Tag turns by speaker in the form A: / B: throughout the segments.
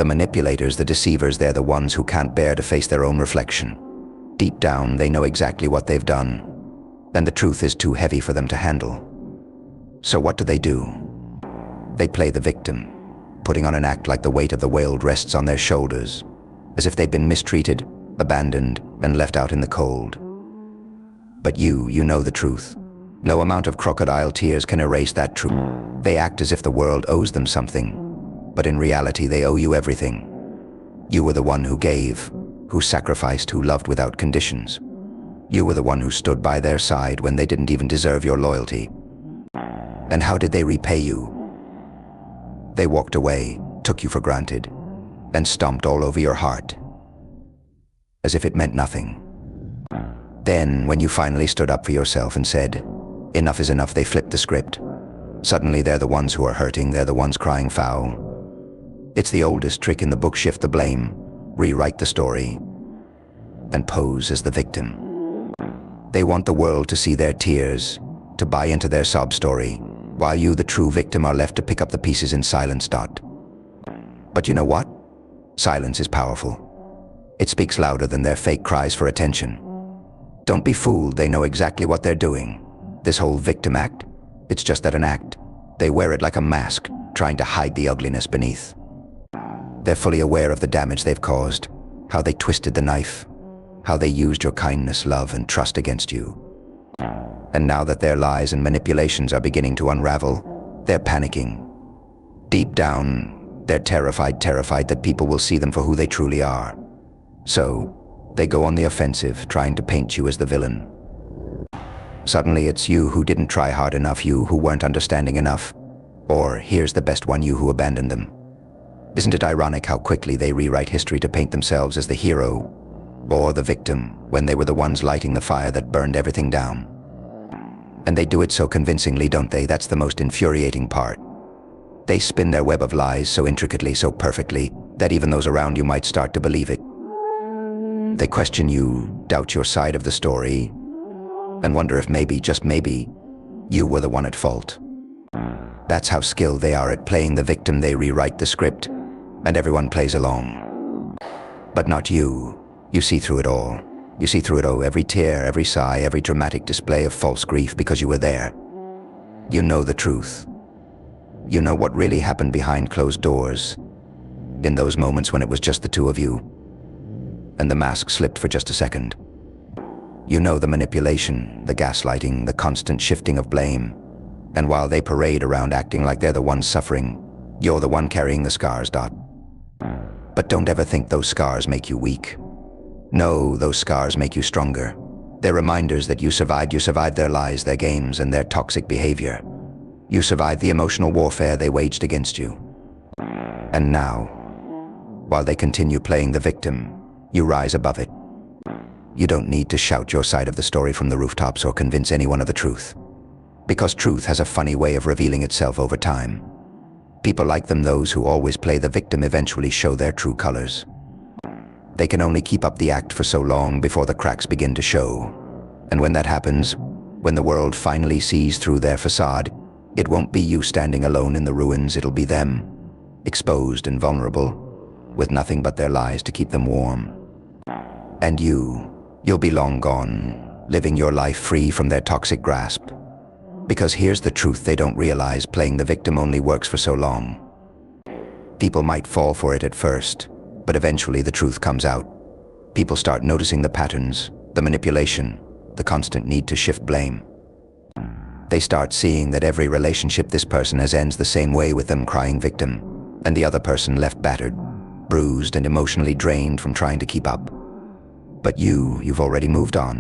A: The manipulators, the deceivers, they're the ones who can't bear to face their own reflection. Deep down, they know exactly what they've done, and the truth is too heavy for them to handle. So what do? They play the victim, putting on an act like the weight of the world rests on their shoulders, as if they've been mistreated, abandoned, and left out in the cold. But you know the truth. No amount of crocodile tears can erase that truth. They act as if the world owes them something, but in reality they owe you everything. You were the one who gave, who sacrificed, who loved without conditions. You were the one who stood by their side when they didn't even deserve your loyalty. And how did they repay you? They walked away, took you for granted, and stomped all over your heart, as if it meant nothing. Then, when you finally stood up for yourself and said, "Enough is enough," they flipped the script. Suddenly they're the ones who are hurting, they're the ones crying foul. It's the oldest trick in the book: shift the blame, rewrite the story, and pose as the victim. They want the world to see their tears, to buy into their sob story, while you, the true victim, are left to pick up the pieces in silence. But you know what? Silence is powerful. It speaks louder than their fake cries for attention. Don't be fooled, they know exactly what they're doing. This whole victim act, it's just that, an act. They wear it like a mask, trying to hide the ugliness beneath. They're fully aware of the damage they've caused, how they twisted the knife, how they used your kindness, love, and trust against you. And now that their lies and manipulations are beginning to unravel, they're panicking. Deep down, they're terrified that people will see them for who they truly are. So, they go on the offensive, trying to paint you as the villain. Suddenly it's you who didn't try hard enough, you who weren't understanding enough. Or, here's the best one, you who abandoned them. Isn't it ironic how quickly they rewrite history to paint themselves as the hero or the victim when they were the ones lighting the fire that burned everything down? And they do it so convincingly, don't they? That's the most infuriating part. They spin their web of lies so intricately, so perfectly, that even those around you might start to believe it. They question you, doubt your side of the story, and wonder if maybe, just maybe, you were the one at fault. That's how skilled they are at playing the victim. They rewrite the script, and everyone plays along. But not you. You see through it all. You see through it all, every tear, every sigh, every dramatic display of false grief, because you were there. You know the truth. You know what really happened behind closed doors, in those moments when it was just the two of you, and the mask slipped for just a second. You know the manipulation, the gaslighting, the constant shifting of blame. And while they parade around acting like they're the ones suffering, you're the one carrying the scars. But don't ever think those scars make you weak. No, those scars make you stronger. They're reminders that you survived their lies, their games, and their toxic behavior. You survived the emotional warfare they waged against you. And now, while they continue playing the victim, you rise above it. You don't need to shout your side of the story from the rooftops or convince anyone of the truth. Because truth has a funny way of revealing itself over time. People like them, those who always play the victim, eventually show their true colors. They can only keep up the act for so long before the cracks begin to show. And when that happens, when the world finally sees through their facade, it won't be you standing alone in the ruins, it'll be them, exposed and vulnerable, with nothing but their lies to keep them warm. And you'll be long gone, living your life free from their toxic grasp. Because here's the truth they don't realize: playing the victim only works for so long. People might fall for it at first, but eventually the truth comes out. People start noticing the patterns, the manipulation, the constant need to shift blame. They start seeing that every relationship this person has ends the same way, with them crying victim, and the other person left battered, bruised, and emotionally drained from trying to keep up. But you've already moved on.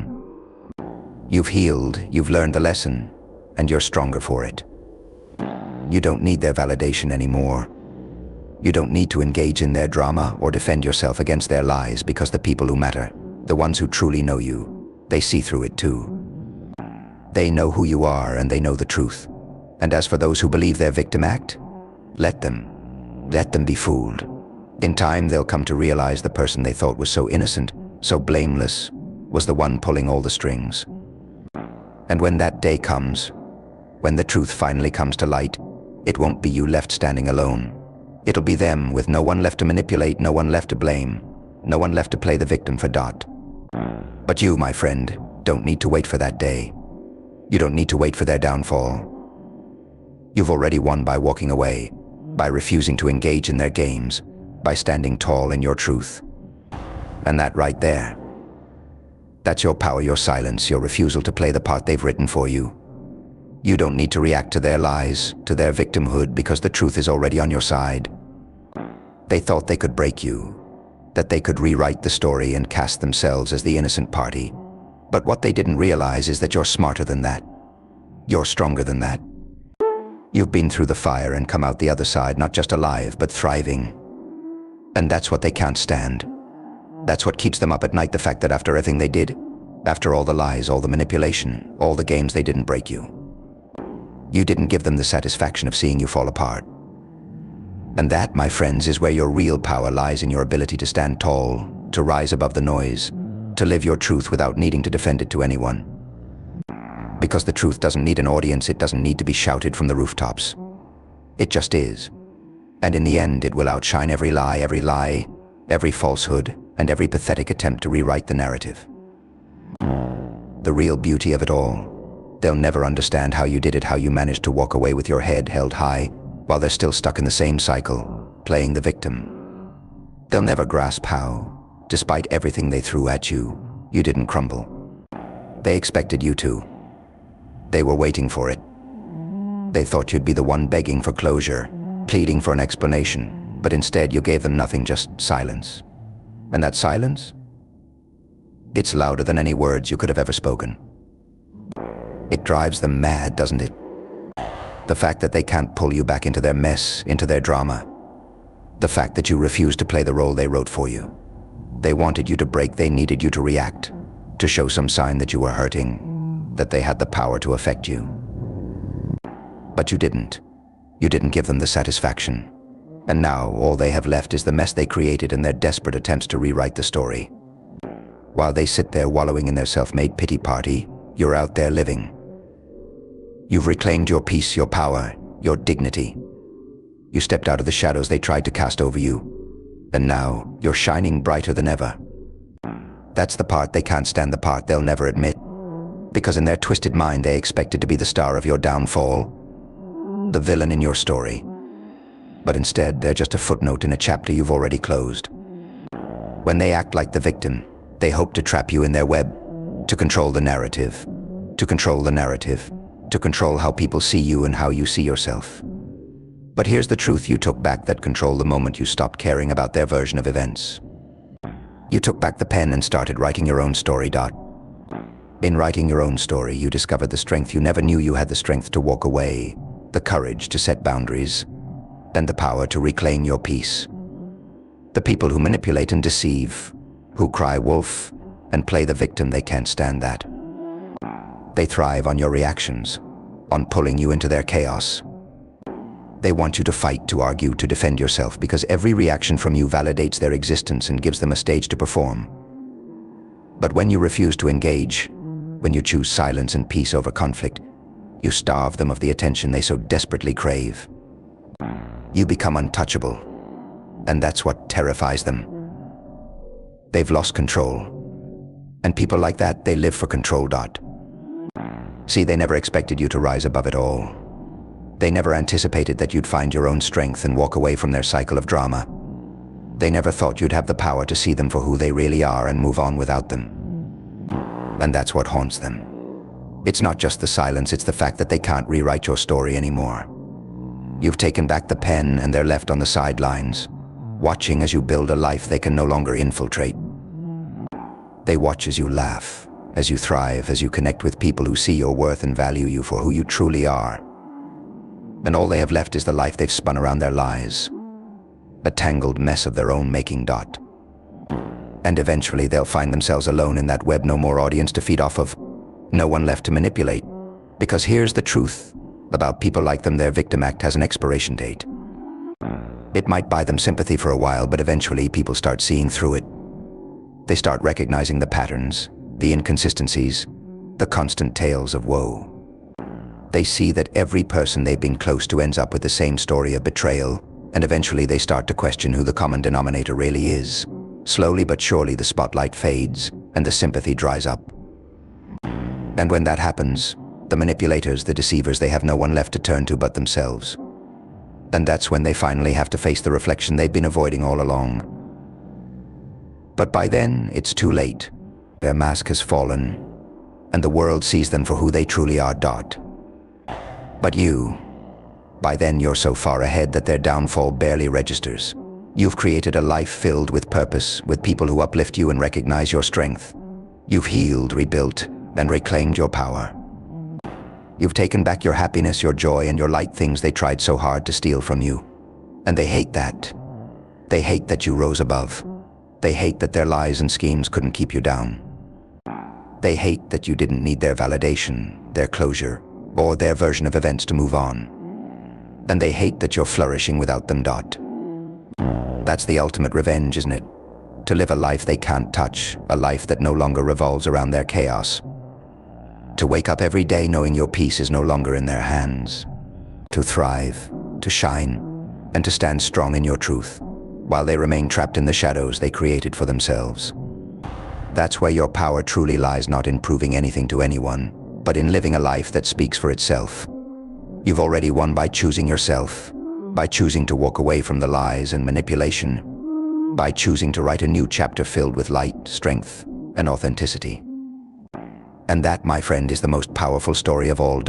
A: You've healed, you've learned the lesson, and you're stronger for it. You don't need their validation anymore. You don't need to engage in their drama or defend yourself against their lies, because the people who matter, the ones who truly know you, they see through it too. They know who you are, and they know the truth. And as for those who believe their victim act, let them be fooled. In time, they'll come to realize the person they thought was so innocent, so blameless, was the one pulling all the strings. And when that day comes, when the truth finally comes to light, it won't be you left standing alone. It'll be them, with no one left to manipulate, no one left to blame, no one left to play the victim for Dot. But you, my friend, don't need to wait for that day. You don't need to wait for their downfall. You've already won by walking away, by refusing to engage in their games, by standing tall in your truth. And that right there, that's your power, your silence, your refusal to play the part they've written for you. You don't need to react to their lies, to their victimhood, because the truth is already on your side. They thought they could break you, that they could rewrite the story and cast themselves as the innocent party. But what they didn't realize is that you're smarter than that. You're stronger than that. You've been through the fire and come out the other side, not just alive, but thriving. And that's what they can't stand. That's what keeps them up at night, the fact that after everything they did, after all the lies, all the manipulation, all the games, they didn't break you. You didn't give them the satisfaction of seeing you fall apart. And that, my friends, is where your real power lies, in your ability to stand tall, to rise above the noise, to live your truth without needing to defend it to anyone. Because the truth doesn't need an audience, it doesn't need to be shouted from the rooftops. It just is. And in the end, it will outshine every lie, every falsehood, and every pathetic attempt to rewrite the narrative. The real beauty of it all, they'll never understand how you did it, how you managed to walk away with your head held high, while they're still stuck in the same cycle, playing the victim. They'll never grasp how, despite everything they threw at you, you didn't crumble. They expected you to. They were waiting for it. They thought you'd be the one begging for closure, pleading for an explanation, but instead you gave them nothing, just silence. And that silence? It's louder than any words you could have ever spoken. It drives them mad, doesn't it? The fact that they can't pull you back into their mess, into their drama. The fact that you refused to play the role they wrote for you. They wanted you to break, they needed you to react, to show some sign that you were hurting, that they had the power to affect you. But you didn't. You didn't give them the satisfaction. And now all they have left is the mess they created in their desperate attempts to rewrite the story. While they sit there wallowing in their self-made pity party, you're out there living. You've reclaimed your peace, your power, your dignity. You stepped out of the shadows they tried to cast over you, and now you're shining brighter than ever. That's the part they can't stand, the part they'll never admit, because in their twisted mind they expected to be the star of your downfall, the villain in your story. But instead, they're just a footnote in a chapter you've already closed. When they act like the victim, they hope to trap you in their web, to control the narrative, to control the narrative, to control how people see you and how you see yourself. But here's the truth: you took back that control the moment you stopped caring about their version of events. You took back the pen and started writing your own story, Dot. In writing your own story, you discovered the strength you never knew you had, the strength to walk away, the courage to set boundaries, and the power to reclaim your peace. The people who manipulate and deceive, who cry wolf and play the victim, they can't stand that. They thrive on your reactions, on pulling you into their chaos. They want you to fight, to argue, to defend yourself, because every reaction from you validates their existence and gives them a stage to perform. But when you refuse to engage, when you choose silence and peace over conflict, you starve them of the attention they so desperately crave. You become untouchable, and that's what terrifies them. They've lost control, and people like that, they live for control, Dot. See, they never expected you to rise above it all. They never anticipated that you'd find your own strength and walk away from their cycle of drama. They never thought you'd have the power to see them for who they really are and move on without them. And that's what haunts them. It's not just the silence, it's the fact that they can't rewrite your story anymore. You've taken back the pen and they're left on the sidelines, watching as you build a life they can no longer infiltrate. They watch as you laugh, as you thrive, as you connect with people who see your worth and value you for who you truly are. And all they have left is the life they've spun around their lies, a tangled mess of their own making, Dot. And eventually they'll find themselves alone in that web, no more audience to feed off of, no one left to manipulate. Because here's the truth about people like them: their victim act has an expiration date. It might buy them sympathy for a while, but eventually people start seeing through it. They start recognizing the patterns, the inconsistencies, the constant tales of woe. They see that every person they've been close to ends up with the same story of betrayal, And eventually they start to question who the common denominator really is. Slowly but surely the spotlight fades, and the sympathy dries up. And when that happens, the manipulators, the deceivers, they have no one left to turn to but themselves. And that's when they finally have to face the reflection they've been avoiding all along. But by then, it's too late. Their mask has fallen, and the world sees them for who they truly are. But you, by then you're so far ahead that their downfall barely registers. You've created a life filled with purpose, with people who uplift you and recognize your strength. You've healed, rebuilt, and reclaimed your power. You've taken back your happiness, your joy, and your light, things they tried so hard to steal from you. And they hate that. They hate that you rose above. They hate that their lies and schemes couldn't keep you down. They hate that you didn't need their validation, their closure, or their version of events to move on. And they hate that you're flourishing without them. That's the ultimate revenge, isn't it? To live a life they can't touch, a life that no longer revolves around their chaos. To wake up every day knowing your peace is no longer in their hands. To thrive, to shine, and to stand strong in your truth, while they remain trapped in the shadows they created for themselves. That's where your power truly lies, not in proving anything to anyone, but in living a life that speaks for itself. You've already won by choosing yourself, by choosing to walk away from the lies and manipulation, by choosing to write a new chapter filled with light, strength, and authenticity. And that, my friend, is the most powerful story of all.